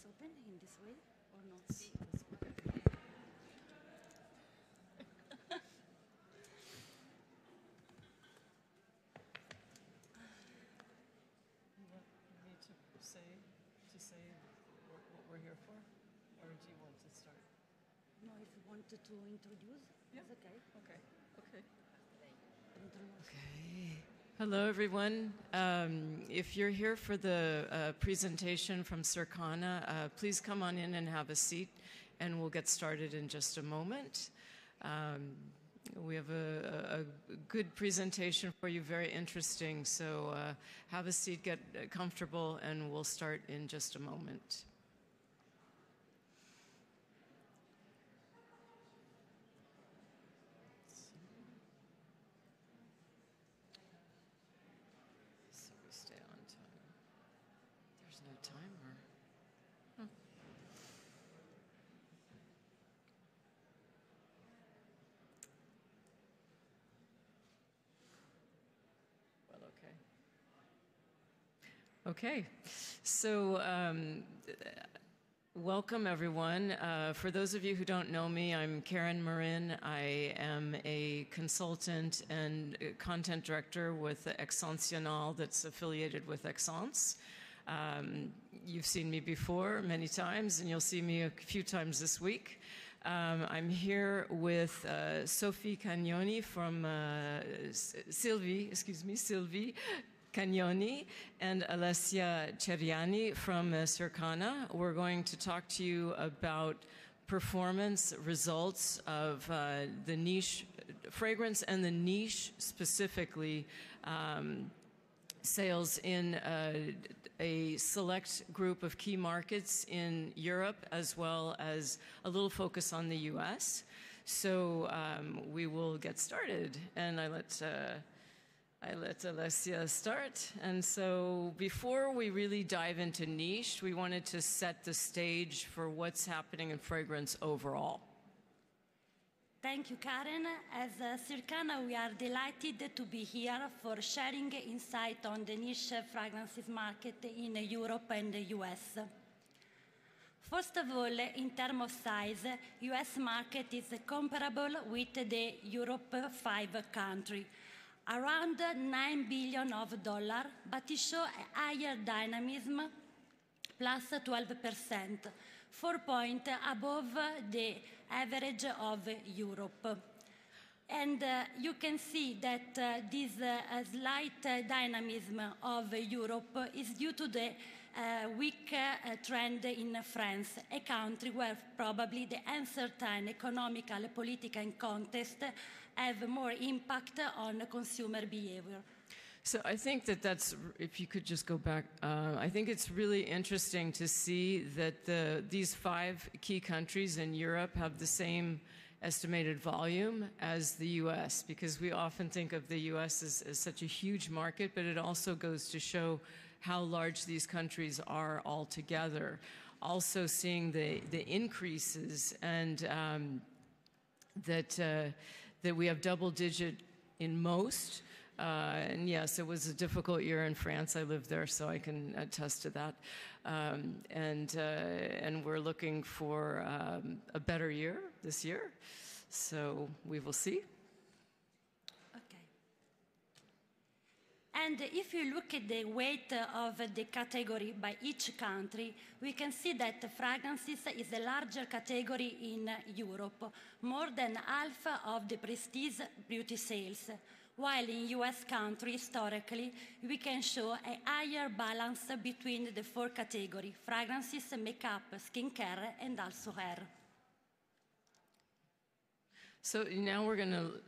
this open in this way or not? You need to say what we're here for, or do you want to start? No, if you wanted to introduce, it's okay. Okay. Okay. Hello, everyone. If you're here for the presentation from Circana, please come on in and have a seat, and we'll get started in just a moment. We have a good presentation for you, very interesting. So have a seat, get comfortable, and we'll start in just a moment. Okay, so welcome everyone. For those of you who don't know me, I'm Karen Marin. I am a consultant and content director with Excensional that's affiliated with Exence. You've seen me before many times, and you'll see me a few times this week. I'm here with Sophie Cagnoni from Sylvie Cagnoni and Alessia Ceriani from Circana. We're going to talk to you about performance results of the niche fragrance and the niche specifically sales in a select group of key markets in Europe, as well as a little focus on the US. So we will get started, and I let Alessia start. And so before we really dive into niche, we wanted to set the stage for what's happening in fragrance overall. Thank you, Karen. As Circana, we are delighted to be here for sharing insight on the niche fragrances market in Europe and the US. First of all, in terms of size, US market is comparable with the Europe 5 country. Around $9 billion, but it shows a higher dynamism, plus 12%, 4 points above the average of Europe. And you can see that this slight dynamism of Europe is due to the weak trend in France, a country where probably the uncertain economical, political context have more impact on consumer behavior. So I think that's, if you could just go back, I think it's really interesting to see that these 5 key countries in Europe have the same estimated volume as the US, because we often think of the US as such a huge market, but it also goes to show how large these countries are altogether. Also seeing the increases, and that we have double-digit in most. And yes, it was a difficult year in France. I lived there, so I can attest to that. And we're looking for a better year this year. So we will see. Okay. And if you look at the weight of the category by each country, we can see that fragrances is a larger category in Europe, more than half of the prestige beauty sales, while in US country, historically, we can show a higher balance between the 4 categories: fragrances, makeup, skincare, and also hair. So now we're going to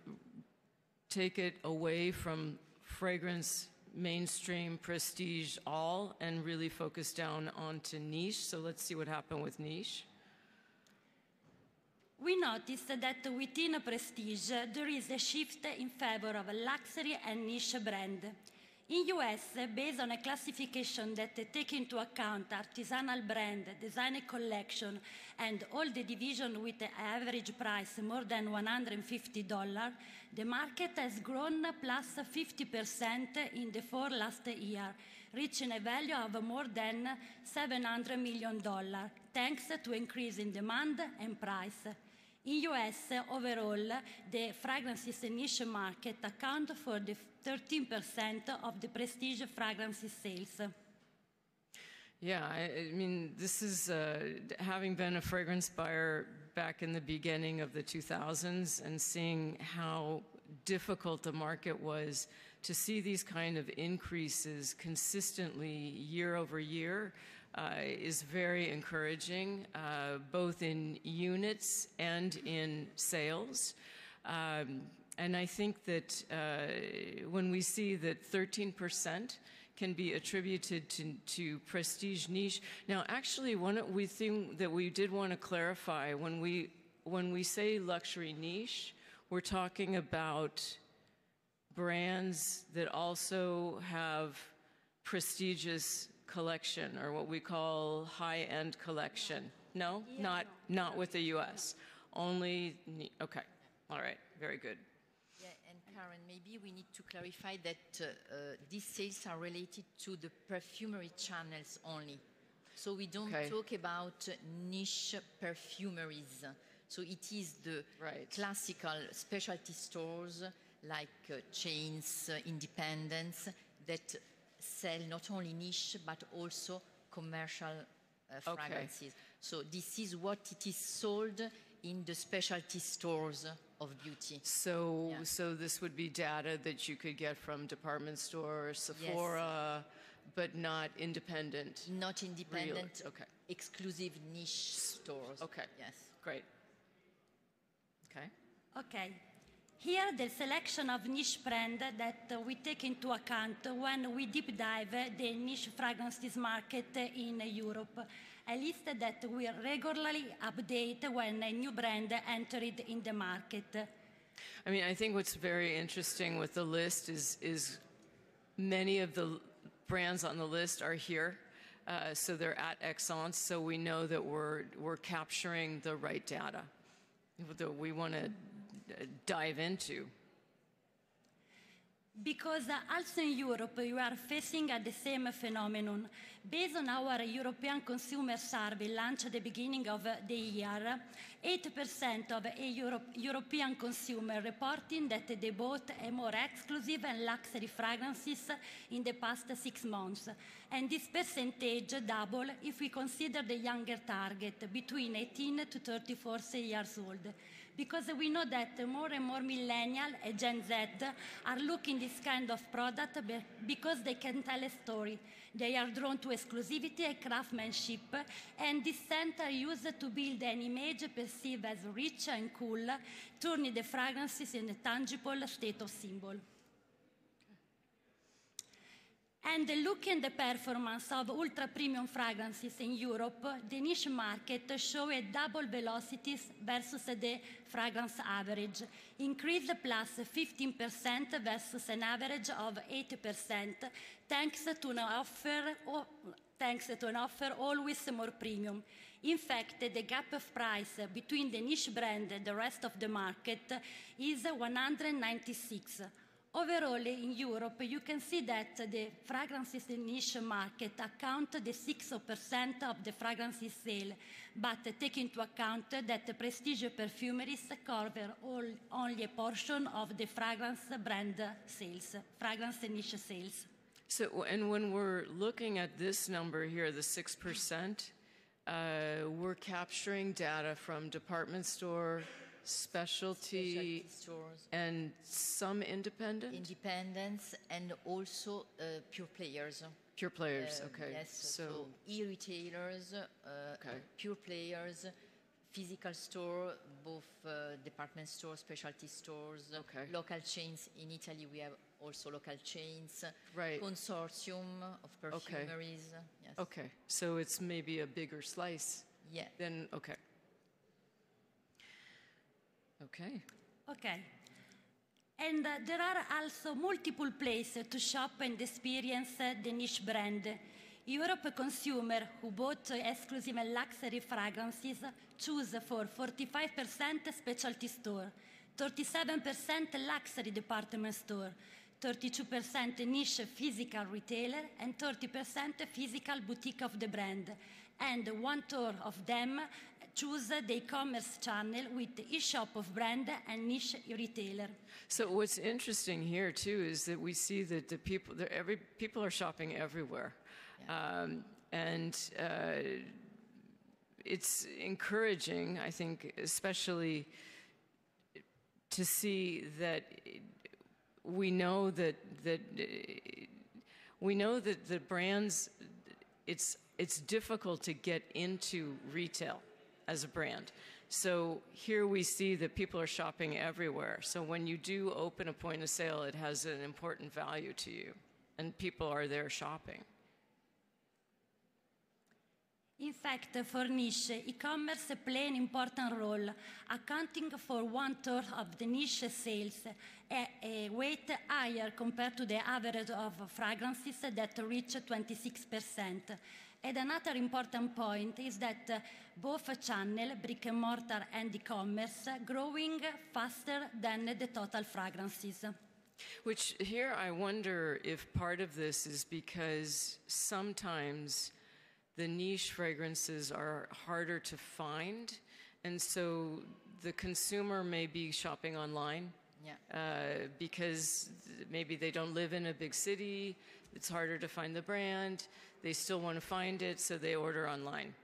take it away from fragrance, mainstream, prestige, all, and really focus down onto niche. So let's see what happened with niche. We noticed that within prestige, there is a shift in favor of luxury and niche brand. In US, based on a classification that takes into account artisanal brand, designer collection, and all the division with the average price more than $150, the market has grown plus 50% in the 4 last years, reaching a value of more than $700 million, thanks to increase in demand and price. In US, overall, the fragrances niche market account for the 13% of the prestige fragrances sales. Yeah, I mean, this is having been a fragrance buyer back in the beginning of the 2000s and seeing how difficult the market was to see these kind of increases consistently year over year is very encouraging, both in units and in sales. And I think that when we see that 13% can be attributed to prestige niche. Now, actually, one thing that we did want to clarify, when we say luxury niche, we're talking about brands that also have prestigious collection, or what we call high-end collection. No? Yeah, Not with the US. Only, okay. All right, very good. Yeah, and Karen, maybe we need to clarify that these sales are related to the perfumery channels only. So we don't talk about niche perfumeries. So it is the classical specialty stores like chains, independents that sell not only niche but also commercial fragrances. So this is what it is sold in the specialty stores of beauty. So, so this would be data that you could get from department stores, Sephora, but not independent. Not independent, okay. Exclusive niche stores. Okay. Yes. Great. Okay. Okay. Here, the selection of niche brand that we take into account when we deep dive the niche fragrances market in Europe. A list that we regularly update when a new brand entered in the market. I mean, I think what's very interesting with the list is many of the brands on the list are here. So they're at Excellence, so we know that we're capturing the right data that we want to dive into. Because also in Europe, we are facing the same phenomenon. Based on our European consumer survey launched at the beginning of the year, 8% of European consumers reporting that they bought a more exclusive and luxury fragrances in the past 6 months. And this percentage double if we consider the younger target, between 18 to 34 years old. Because we know that more and more millennials and Gen Z are looking this kind of product because they can tell a story. They are drawn to exclusivity and craftsmanship, and this scent are used to build an image perceived as rich and cool, turning the fragrances in a tangible state of symbol. And looking at the performance of ultra-premium fragrances in Europe, the niche market show a double velocities versus the fragrance average, increased plus 15% versus an average of 8%, thanks to an offer always more premium. In fact, the gap of price between the niche brand and the rest of the market is 196. Overall, in Europe, you can see that the fragrances niche market account the 6% of the fragrances sale, but take into account that the prestige perfumeries cover only a portion of the fragrance brand sales, fragrance niche sales. So, and when we're looking at this number here, the 6%, we're capturing data from department store, specialty stores, and some independent? Independents, and also pure players. Pure players, okay. Yes, so e-retailers, pure players, physical store, both department stores, specialty stores, local chains. In Italy, we have also local chains, consortium of perfumeries. Yes. Okay, so it's maybe a bigger slice. Yeah. Then, okay. Okay. Okay. And there are also multiple places to shop and experience the niche brand. Europe consumer who bought exclusive and luxury fragrances choose for 45% specialty store, 37% luxury department store, 32% niche physical retailer, and 30% physical boutique of the brand. And 1/3 of them choose the e-commerce channel with e-shop of brand and niche retailer. So what's interesting here too is that we see that the people are shopping everywhere, and it's encouraging, I think, especially to see that we know that the brands, it's difficult to get into retail as a brand. So here we see that people are shopping everywhere. So when you do open a point of sale, it has an important value to you, and people are there shopping. In fact, for niche, e-commerce play an important role, accounting for 1/3 of the niche sales, a weight higher compared to the average of fragrances that reach 26%. And another important point is that both channel, brick and mortar and e-commerce, growing faster than the total fragrances. Which here I wonder if part of this is because sometimes the niche fragrances are harder to find, and so the consumer may be shopping online because maybe they don't live in a big city, it's harder to find the brand, they still want to find it, so they order online.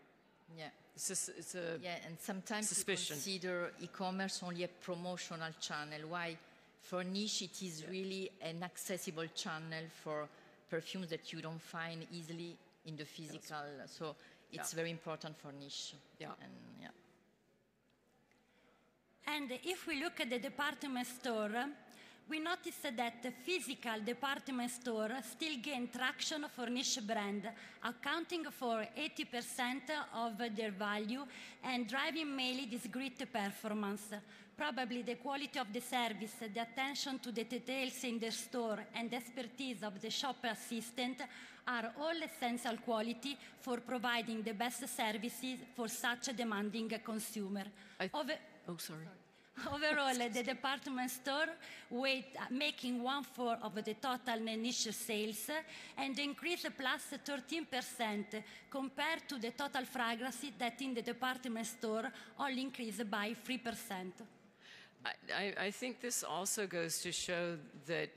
Yeah. It's a and sometimes suspicion. We consider e-commerce only a promotional channel, while for niche it is really an accessible channel for perfumes that you don't find easily in the physical, so it's very important for niche. And if we look at the department store, we notice that the physical department store still gain traction for niche brand, accounting for 80% of their value and driving mainly this great performance. Probably the quality of the service, the attention to the details in the store, and the expertise of the shop assistant are all essential quality for providing the best services for such a demanding consumer. Overall, the department store making 1/4 of the total niche sales and increase plus 13% compared to the total fragrances that in the department store only increase by 3%. I think this also goes to show that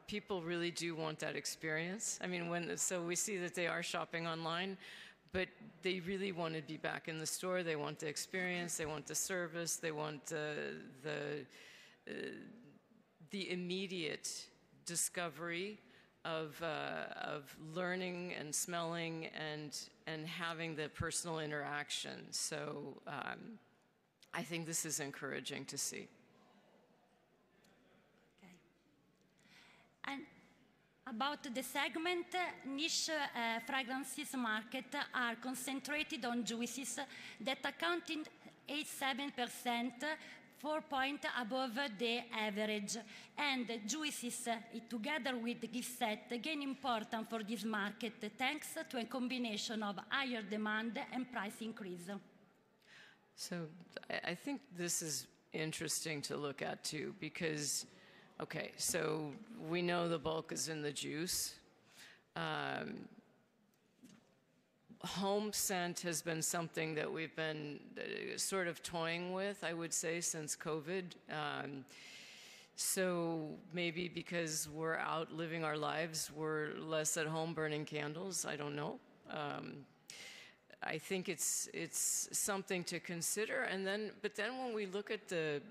people really do want that experience. I mean, so we see that they are shopping online, but they really want to be back in the store. They want the experience, they want the service, they want the immediate discovery of learning and smelling and having the personal interaction. So I think this is encouraging to see. Okay. And about the segment, niche fragrances market are concentrated on juices that accounted 87%, 4 points above the average. And juices, together with the gift set, gain importance for this market thanks to a combination of higher demand and price increase. So I think this is interesting to look at too, because, okay, so we know the bulk is in the juice. Home scent has been something that we've been sort of toying with, I would say, since COVID. So maybe because we're out living our lives, we're less at home burning candles, I don't know. I think it's something to consider, but then when we look at the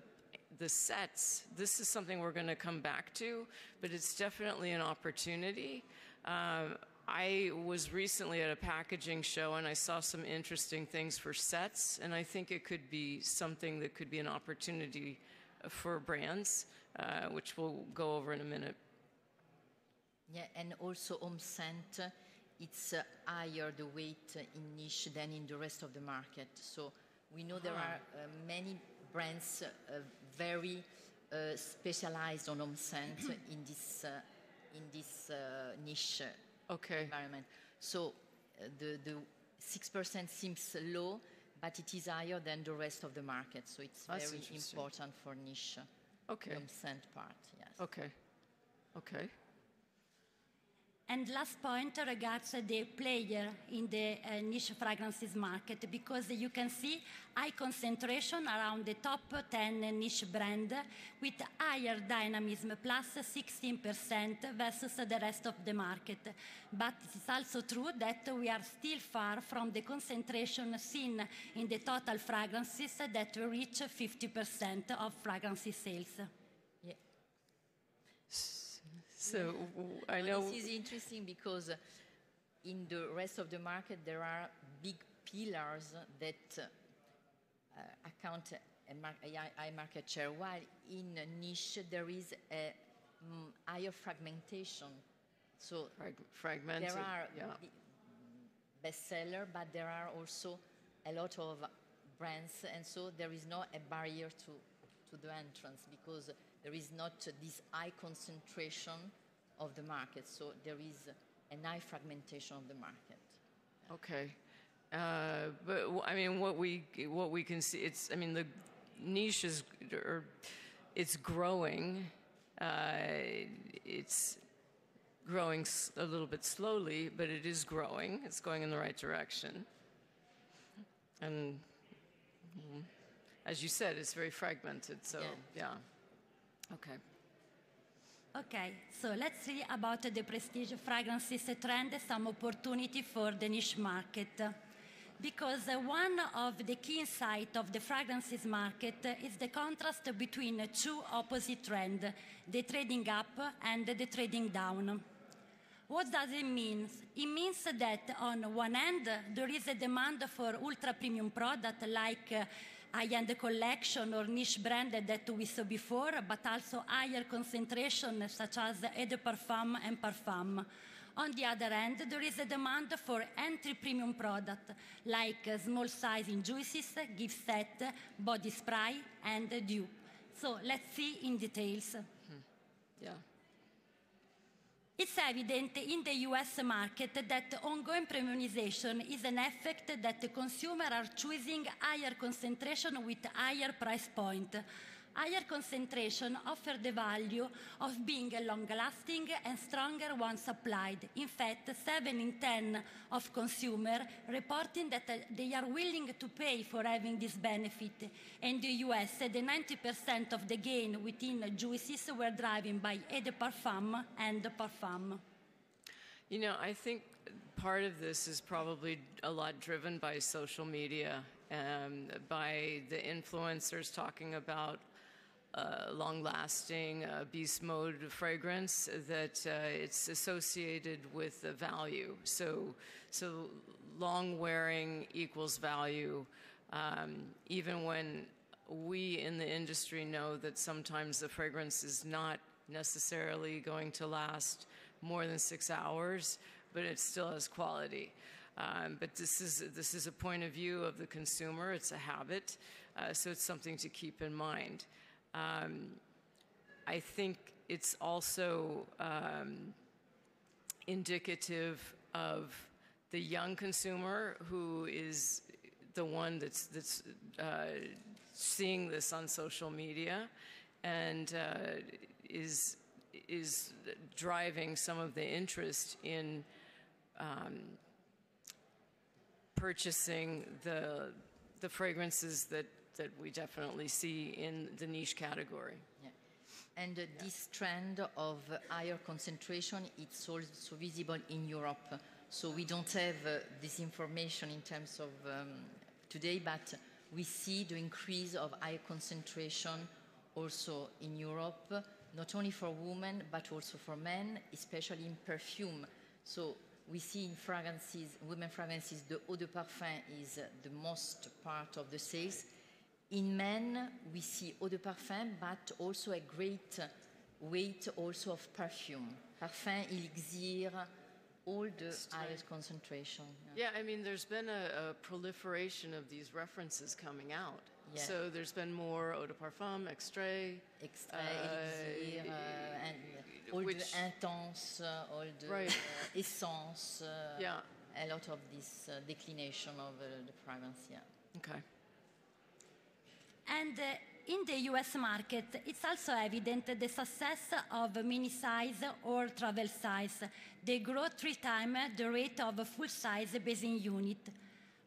sets, this is something we're going to come back to, but it's definitely an opportunity. I was recently at a packaging show and I saw some interesting things for sets, and I think it could be something that could be an opportunity for brands, which we'll go over in a minute. Yeah, and also home scent. It's higher the weight in niche than in the rest of the market. So we know there are many brands very specialized on home scent in this niche environment. So the 6% seems low, but it is higher than the rest of the market. So it's very important for niche home scent part. Yes. Okay. Okay. And last point regards the player in the niche fragrances market, because you can see high concentration around the top 10 niche brand with higher dynamism, plus 16% versus the rest of the market. But it's also true that we are still far from the concentration seen in the total fragrances that reach 50% of fragrances sales. Yeah. So I know this is interesting because in the rest of the market there are big pillars that account a high market share, while in a niche there is a higher fragmentation. So fragmented. there are bestseller, but there are also a lot of brands, and so there is not a barrier to the entrance because there is not this high concentration of the market, so there is a high fragmentation of the market. Okay, but I mean, what we can see, the niche is, it's growing. It's growing a little bit slowly, but it is growing. It's going in the right direction, and as you said, it's very fragmented. So yeah. Okay. Okay, so let's see about the prestige fragrances trend, some opportunity for the niche market. Because one of the key insights of the fragrances market is the contrast between two opposite trends, the trading up and the trading down. What does it mean? It means that on one end, there is a demand for ultra-premium product like high-end collection or niche brand that we saw before, but also higher concentration such as eau de parfum and parfum. On the other hand, there is a demand for entry premium product like small size in juices, gift set, body spray, and dupe. So let's see in details. Yeah. It's evident in the US market that ongoing premiumization is an effect that the consumers are choosing higher concentration with higher price point. Higher concentration offers the value of being long-lasting and stronger once applied. In fact, 7 in 10 of consumers reporting that they are willing to pay for having this benefit. In the US, the 90% of the gain within juices were driven by eau de parfum and parfum. You know, I think part of this is probably a lot driven by social media, by the influencers talking about long-lasting beast mode fragrance, that it's associated with the value. So long wearing equals value, even when we in the industry know that sometimes the fragrance is not necessarily going to last more than 6 hours, but it still has quality. But this is a point of view of the consumer. It's a habit, so it's something to keep in mind. I think it's also indicative of the young consumer who is the one that's seeing this on social media and is driving some of the interest in purchasing the fragrances that we definitely see in the niche category. Yeah. And this trend of higher concentration, it's also visible in Europe. So we don't have this information in terms of today, but we see the increase of higher concentration also in Europe, not only for women, but also for men, especially in perfume. So we see in fragrances, women fragrances, the eau de parfum is the most part of the sales. In men, we see eau de parfum, but also a great weight also of perfume. Parfum, elixir, all the highest concentration. Yeah, I mean, there's been a proliferation of these references coming out. Yeah. So there's been more eau de parfum, extrait, elixir, and all the intense, all the essence. Yeah. A lot of this declination of the fragrance. Yeah. Okay. And in the US market, it's also evident the success of mini size or travel size. They grow 3 times the rate of a full-size basin unit.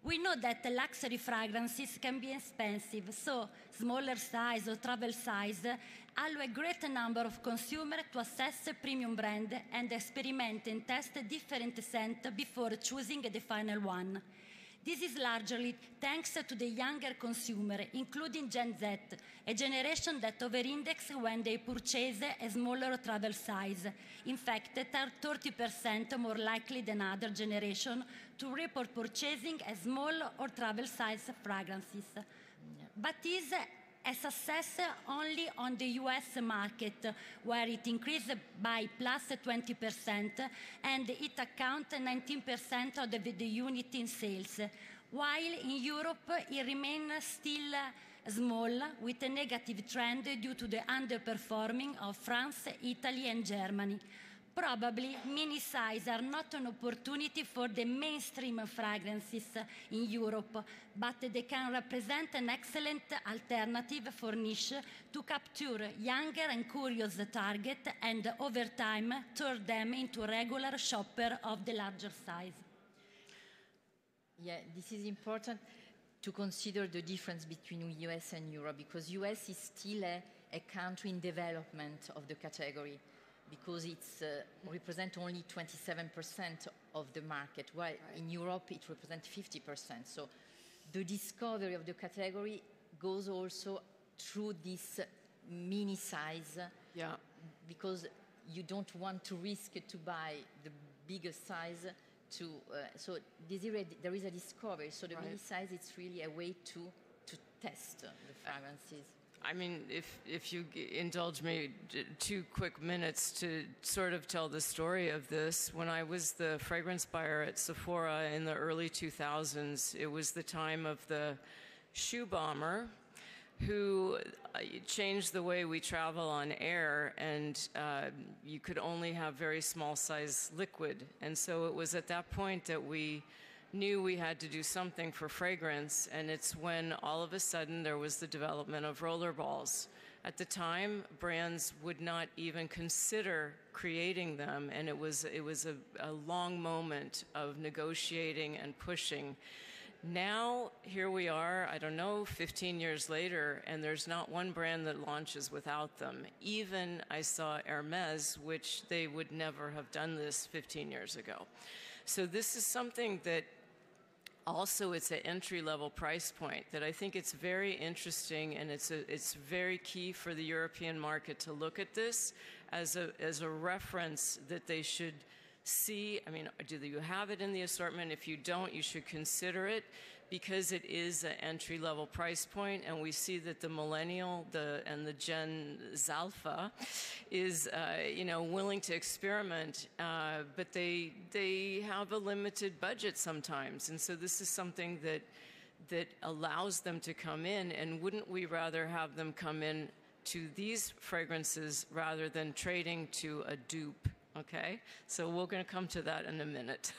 We know that luxury fragrances can be expensive, so smaller size or travel size allow a great number of consumers to assess a premium brand and experiment and test different scents before choosing the final one. This is largely thanks to the younger consumer, including Gen Z, a generation that over-index when they purchase a smaller travel size. In fact, they are 30% more likely than other generation to report purchasing a small or travel size fragrances. But is a success only on the US market, where it increased by plus 20%, and it accounts 19% of the unit in sales, while in Europe it remains still small, with a negative trend due to the underperforming of France, Italy, and Germany. Probably, mini size are not an opportunity for the mainstream fragrances in Europe, but they can represent an excellent alternative for niche to capture younger and curious target and, over time, turn them into regular shopper of the larger size. Yeah, this is important to consider the difference between US and Europe, because US is still a country in development of the category, because it represents only 27% of the market, while in Europe it represents 50%. So the discovery of the category goes also through this mini size, because you don't want to risk to buy the bigger size. So there is a discovery. So the mini size, it's really a way to test the fragrances. I mean, if you indulge me 2 quick minutes to sort of tell the story of this. When I was the fragrance buyer at Sephora in the early 2000s, it was the time of the shoe bomber who changed the way we travel on air, and you could only have very small size liquid. And so it was at that point that we knew we had to do something for fragrance, and it's when all of a sudden there was the development of rollerballs. At the time, brands would not even consider creating them, and it was a long moment of negotiating and pushing. Now, here we are, I don't know, 15 years later, and there's not one brand that launches without them. Even I saw Hermes, which they would never have done this 15 years ago. So this is something that also, it's an entry-level price point that I think it's very interesting, and it's very key for the European market to look at this as a reference that they should see. I mean, do you have it in the assortment? If you don't, you should consider it, because it is an entry-level price point, and we see that the millennial and the Gen Zalpha is willing to experiment, but they have a limited budget sometimes, and so this is something that allows them to come in. And wouldn't we rather have them come in to these fragrances rather than trading to a dupe? Okay, so we're going to come to that in a minute.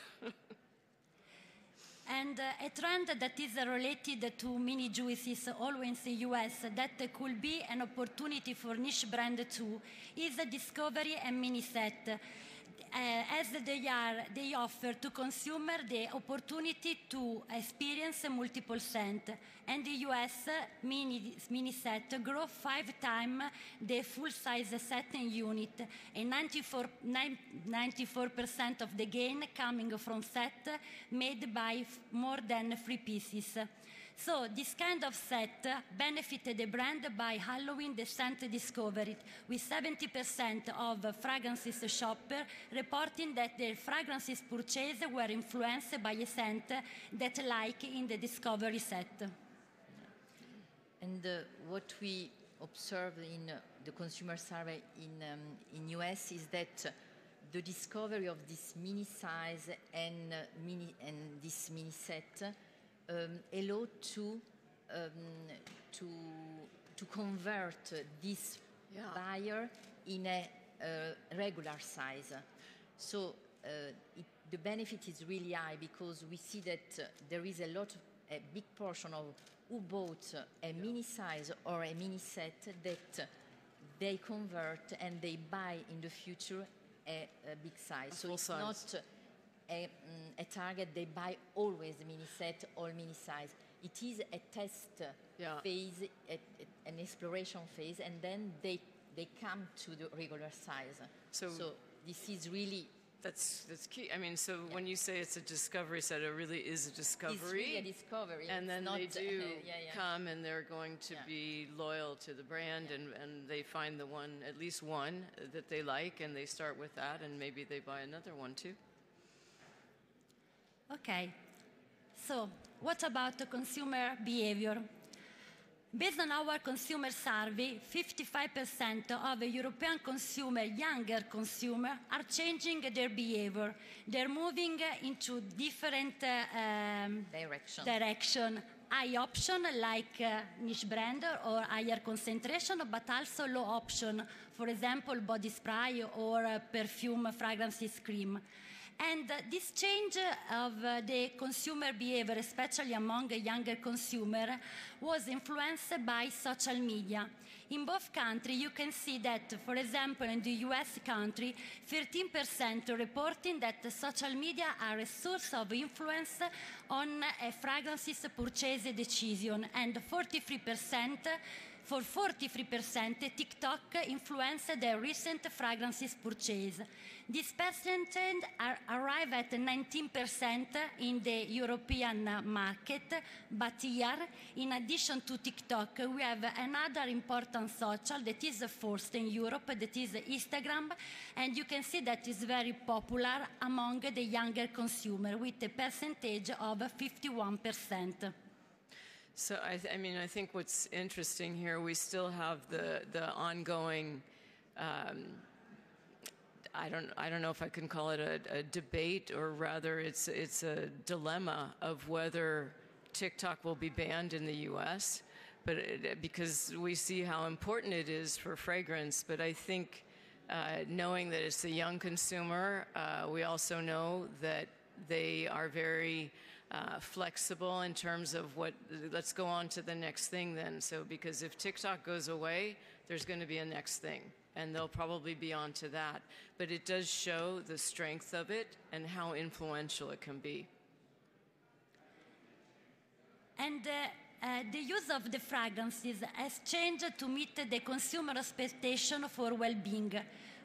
And a trend that is related to mini juices, always in the US, that could be an opportunity for niche brand too, is the discovery and mini set. As they offer to consumer the opportunity to experience multiple scents. And the US mini set grow 5 times the full-size set in unit, and 94% of the gain coming from set made by more than 3 pieces. So this kind of set benefited the brand by allowing the scent discovery, with 70% of fragrances shoppers reporting that their fragrances purchased were influenced by a scent that like in the discovery set. And what we observed in the consumer survey in US is that the discovery of this mini size and this mini set allow to convert this buyer in a regular size. So the benefit is really high, because we see that there is a big portion of who bought a mini size or a mini set that they convert and they buy in the future a big size. So it's not a target, they buy always a mini set or mini size. It is a test phase, an exploration phase, and then they come to the regular size. So this is really... That's key. I mean, so when you say it's a discovery set, it really is a discovery. It's really a discovery. And then they do come and they're going to be loyal to the brand and they find the one, at least one that they like, and they start with that and maybe they buy another one too. Okay. So what about the consumer behavior? Based on our consumer survey, 55% of European younger consumer, are changing their behavior. They're moving into different direction. High option like niche brand or higher concentration, but also low option, for example, body spray or perfume fragrances cream. And this change of the consumer behavior, especially among younger consumers, was influenced by social media. In both countries, you can see that, for example, in the US country, 13% reporting that social media are a source of influence on a fragrances purchase decision, and 43%, for 43%, TikTok influenced their recent fragrances purchase. This percentage arrive at 19% in the European market, but here, in addition to TikTok, we have another important social that is first in Europe, that is Instagram, and you can see that is very popular among the younger consumer with a percentage of 51%. So I mean, I think what's interesting here, we still have the ongoing, I don't know if I can call it a debate, or rather it's a dilemma of whether TikTok will be banned in the US, but because we see how important it is for fragrance. But I think knowing that it's a young consumer, we also know that they are very flexible in terms of let's go on to the next thing then. So because if TikTok goes away, there's going to be a next thing, and they'll probably be on to that. But it does show the strength of it and how influential it can be. And the use of the fragrances has changed to meet the consumer expectation for well-being.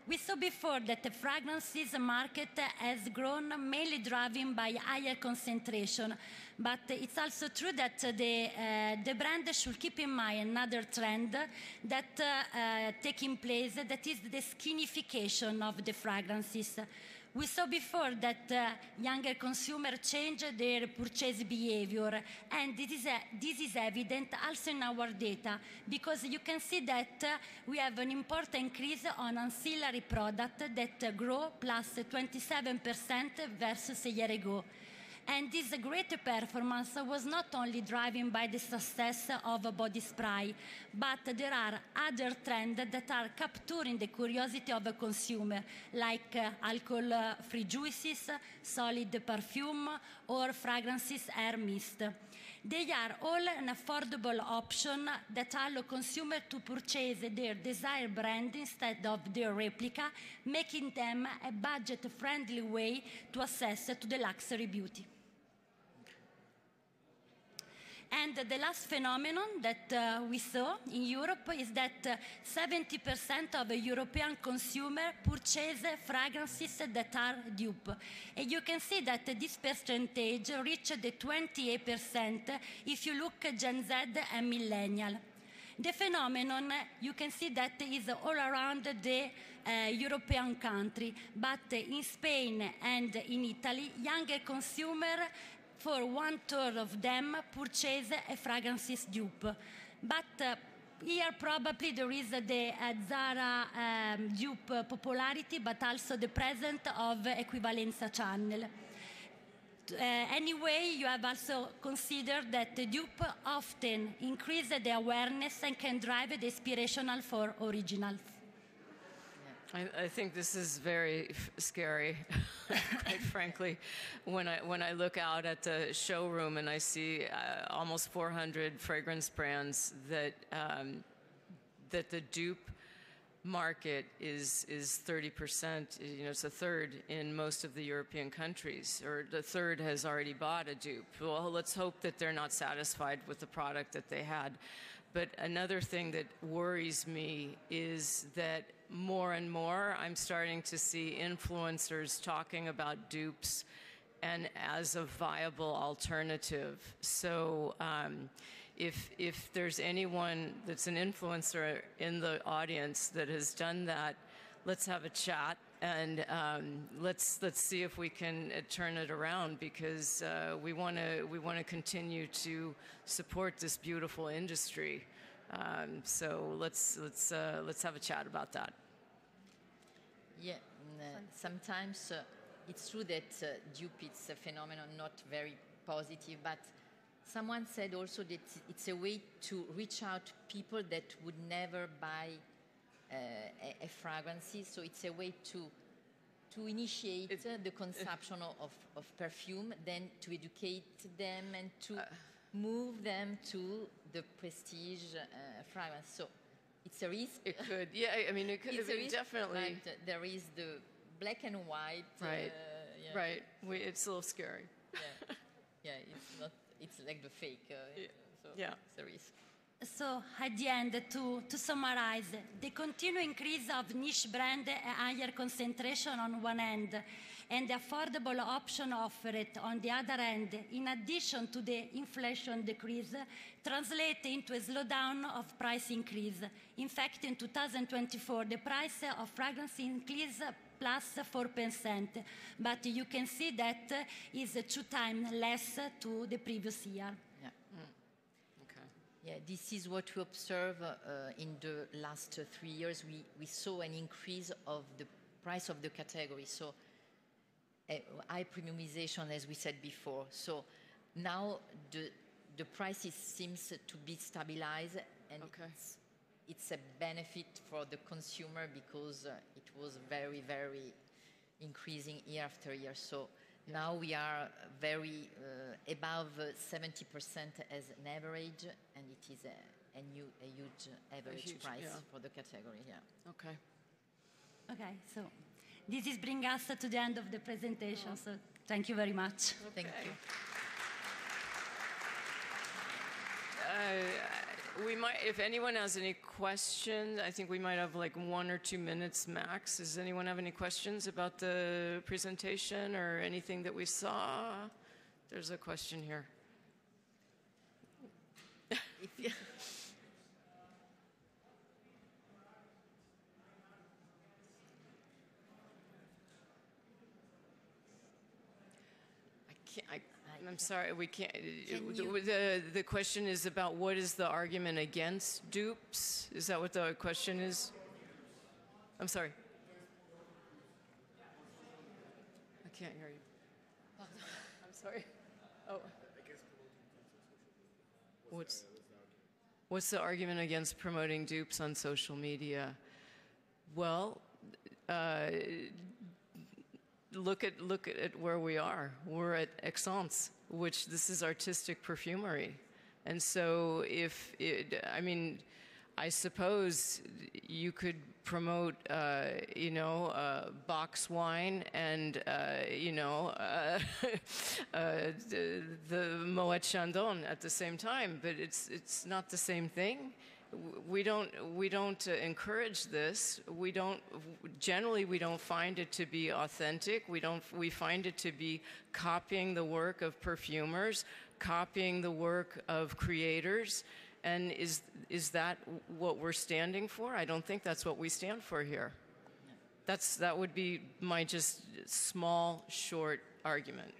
We saw before that the fragrances market has grown mainly driven by higher concentration, but it's also true that the brand should keep in mind another trend that taking place, that is the skinification of the fragrances. We saw before that younger consumers change their purchase behavior, and this is evident also in our data, because you can see that we have an important increase on ancillary products that grow plus 27% versus a year ago. And this great performance was not only driven by the success of body spray, but there are other trends that are capturing the curiosity of a consumer, like alcohol-free juices, solid perfume, or fragrances air mist. They are all an affordable option that allow consumers to purchase their desired brand instead of their replica, making them a budget-friendly way to access to the luxury beauty. And the last phenomenon that we saw in Europe is that 70% of European consumers purchase fragrances that are dupe. And you can see that this percentage reached the 28% if you look at Gen Z and Millennial. The phenomenon, you can see that is all around the European country, but in Spain and in Italy, younger consumers, for 1/3 of them, purchase a fragrances dupe. But here probably there is the Zara dupe popularity, but also the presence of equivalenza channel. Anyway, you have also considered that the dupe often increase the awareness and can drive the inspirational for originals. I think this is very scary, quite frankly. When I look out at the showroom and I see almost 400 fragrance brands that the dupe market is 30%. You know, it's a third in most of the European countries, or the third has already bought a dupe. Well, let's hope that they're not satisfied with the product that they had. But another thing that worries me is that more and more I'm starting to see influencers talking about dupes and as a viable alternative. So if there's anyone that's an influencer in the audience that has done that, let's have a chat and let's see if we can turn it around, because we want to continue to support this beautiful industry. So let's have a chat about that. Yeah, sometimes it's true that dupe is a phenomenon not very positive, but someone said also that it's a way to reach out to people that would never buy a fragrance, so it's a way to initiate the consumption of perfume, then to educate them and to move them to the prestige fragrance. So it's a risk. It could, yeah. I mean, it could have been definitely. But there is the black and white. Right. Yeah. Right. It's a little scary. Yeah. Yeah. It's not. It's like the fake. So yeah. It's a risk. So at the end, to summarize, the continued increase of niche brand and higher concentration on one end, and the affordable option offered on the other end, in addition to the inflation decrease, translate into a slowdown of price increase. In fact, in 2024, the price of fragrance increased plus 4%, but you can see that is 2 times less to the previous year. Yeah, this is what we observe in the last 3 years. We saw an increase of the price of the category, so high premiumization, as we said before. So now the prices seems to be stabilized, and it's a benefit for the consumer because it was very, very increasing year after year. So now we are very above 70% as an average, and it is a huge average price for the category. Yeah. Okay. Okay. So this is bring us to the end of the presentation. So thank you very much. Thank you. We might, if anyone has any questions, I think we might have like 1 or 2 minutes max. Does anyone have any questions about the presentation or anything that we saw? There's a question here. I'm sorry, we can't. The question is about what is the argument against dupes? Is that what the question is? I'm sorry. I can't hear you. I'm sorry. Oh. What's the argument against promoting dupes on social media? Well, look at where we are. We're at Essence, which this is artistic perfumery. And so I suppose you could promote, box wine and, the Moet Chandon at the same time, but it's not the same thing. We don't encourage this. Generally we don't find it to be authentic. We find it to be copying the work of perfumers, copying the work of creators. And is that what we're standing for? I don't think that's what we stand for here. That would be my just small, short argument.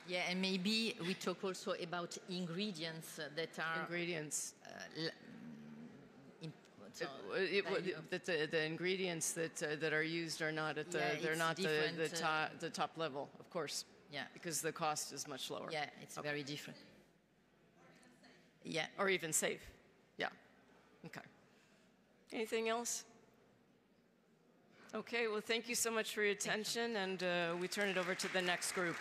Yeah, and maybe we talk also about ingredients that are... Ingredients. The ingredients that are used are not at the top level, of course. Yeah. Because the cost is much lower. Yeah, it's very different. Yeah. Or even safe. Yeah. Okay. Anything else? Okay, well, thank you so much for your attention, and we turn it over to the next group.